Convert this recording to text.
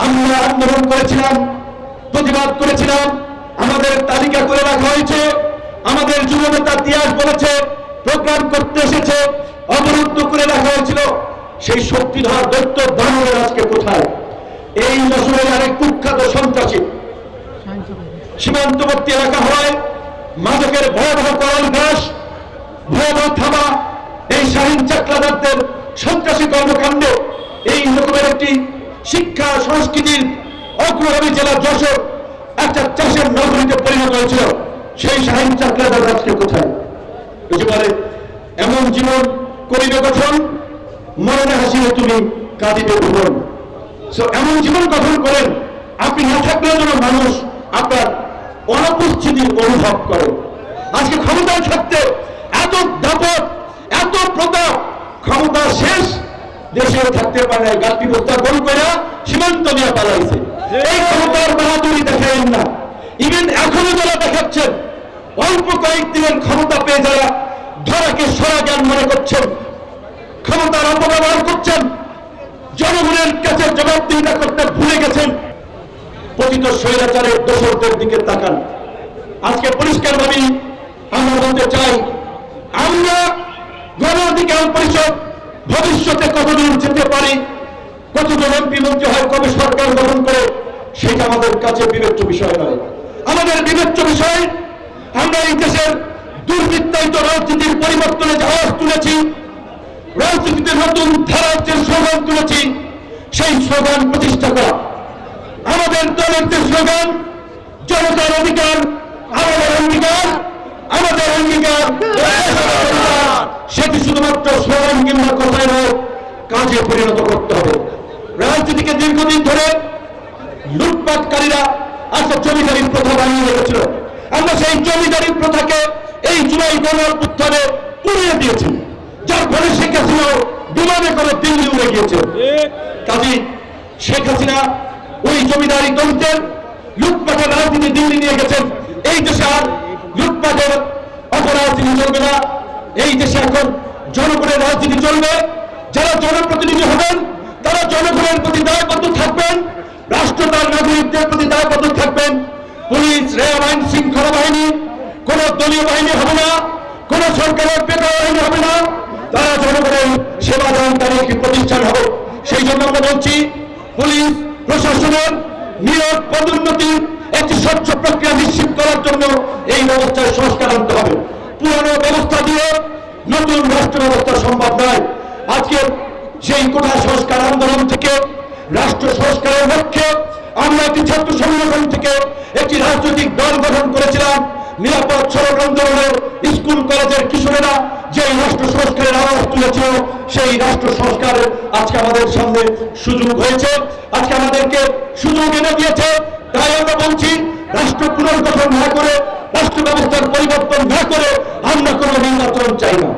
আমরা আন্দোলন করেছিলাম, প্রতিবাদ করেছিলাম, আমাদের তালিকা করে রাখা হয়েছে। আমাদের যুবনেতা তিয়াস বলেছে প্রোগ্রাম করতে এসেছে, অবরুদ্ধ করে রাখা হয়েছিল। সেই শক্তিধর দৈত্য দানবের আজকে কোথায়? এই যশোরের আরেক কুখ্যাত সন্ত্রাসী সীমান্তবর্তী এলাকা হয় মাদকের ভয়াবহ করল গ্রাস, ভয়াবহ থামা, এই শাহীন চাকলাদারদের সন্ত্রাসী কর্মকাণ্ডে এই রকমের একটি শিক্ষা সংস্কৃতির অগ্রগামী জেলা যশোর একটা চাষের নগরীতে পরিণত হয়েছিল। সেই শাহীন চাকলাদার আজকে কোথায়? বলে এমন জীবন করিবে গঠন, মরণে হাসিবে তুমি কাঁদিবে ভুবন। এমন জীবন গঠন করেন আপনি না থাকলেও যেন মানুষ আপনার অনুপস্থিতি অনুভব করে। আজকে ক্ষমতায় থাকতে এত দাপট, এত প্রতাপ, ক্ষমতা শেষ, দেশেও থাকতে পারে না, গাছটি প্রত্যাবর্তন করে সীমান্ত নিয়ে পালাইছে। এই ক্ষমতার বাহাদুরি দেখাইন না। ইভেন এখনো যারা দেখাচ্ছেন, অল্প কয়েকদিনের ক্ষমতা পেয়ে যারা ধরাকে সরা জ্ঞান মনে করছেন, ক্ষমতার অপব্যবহার করছেন, জনগণের কাছে জবাবদিহিতা করতে ভুলে গেছেন, পতিত স্বৈরাচারের দোষরদের দিকে তাকান। আজকে পরিষ্কারভাবে আমরা বলতে চাই, আমরা গণ অধিকার পরিষদ ভবিষ্যতে কতদূর যেতে পারি, কতজন এমপি মন্ত্রী হয়, কবে সরকার গঠন করে, সেটা আমাদের কাছে বিবেচ্য বিষয় নয়। আমাদের বিবেচ্য বিষয়, আমরা এই দেশের দুর্বৃত্তায়িত রাজনীতির পরিবর্তনে যে আওয়াজ তুলেছি, রাজনীতিতে নতুন ধারার যে স্লোগান তুলেছি, সেই স্লোগান প্রতিষ্ঠা করা। আমাদের দলের যে স্লোগান, জনতার অধিকার আমাদের অঙ্গীকার, আমাদের অঙ্গীকার, সেটি শুধুমাত্র স্লোগান কিংবা কথায় নয়, কাজে পরিণত করতে হবে। রাজনীতিকে দীর্ঘদিন ধরে লুটপাটকারীরা একটা জমিদারির প্রথা বানিয়ে রেখেছিল। আমরা সেই জমিদারি প্রথাকে এই জুলাই গণঅভ্যুত্থানে উড়িয়ে দিয়েছি, যার ফলে শেখ হাসিনাও বিমানে করে দিল্লি উড়ে গিয়েছে। কাজী শেখ হাসিনা ওই জমিদারি তন্ত্রের লুটপাটের রাজনীতি দিল্লি নিয়ে গেছেন। এই দেশে আর লুটপাটের অপরাজনীতি চলবে না। এই দেশে এখন জনগণের রাজনীতি চলবে। যারা জনপ্রতিনিধি হবেন তারা জনগণের প্রতি দায়বদ্ধ থাকবেন, রাষ্ট্র তার নাগরিকদের প্রতি দায়বদ্ধ থাকবেন। পুলিশ, রেল আইন শৃঙ্খলা বাহিনী কোন দলীয় বাহিনী হবে না, কোন সরকারের পেটার বাহিনী হবে না, তারা জনগণের সেবা দানকারী একটি প্রতিষ্ঠান হবে। সেই জন্য আমরা বলছি, পুলিশ প্রশাসনের নিয়োগ পদোন্নতির একটি স্বচ্ছ প্রক্রিয়া নিশ্চিত করার জন্য এই ব্যবস্থায় সংস্কার আনতে হবে। পুরনো ব্যবস্থা দিয়ে নতুন রাষ্ট্র ব্যবস্থা সম্ভব নয়। আজকে সেই কোটা সংস্কার আন্দোলন থেকে রাষ্ট্র সংস্কারের লক্ষ্যে আমরা একটি ছাত্র সংগঠন থেকে একটি রাজনৈতিক দল গঠন করেছিলাম। নিরাপদ সড়ক আন্দোলনের স্কুল কলেজের কিশোরেরা যে রাষ্ট্র সংস্কারের আওয়াজ তুলেছিল, সেই রাষ্ট্র সংস্কারের আজকে আমাদের সামনে সুযোগ হয়েছে, আজকে আমাদেরকে সুযোগ এনে দিয়েছে। তাই আমরা বলছি, রাষ্ট্র পুনর্গঠন না করে, রাষ্ট্র ব্যবস্থার পরিবর্তন না করে আমরা কোনো নির্বাচন চাই না।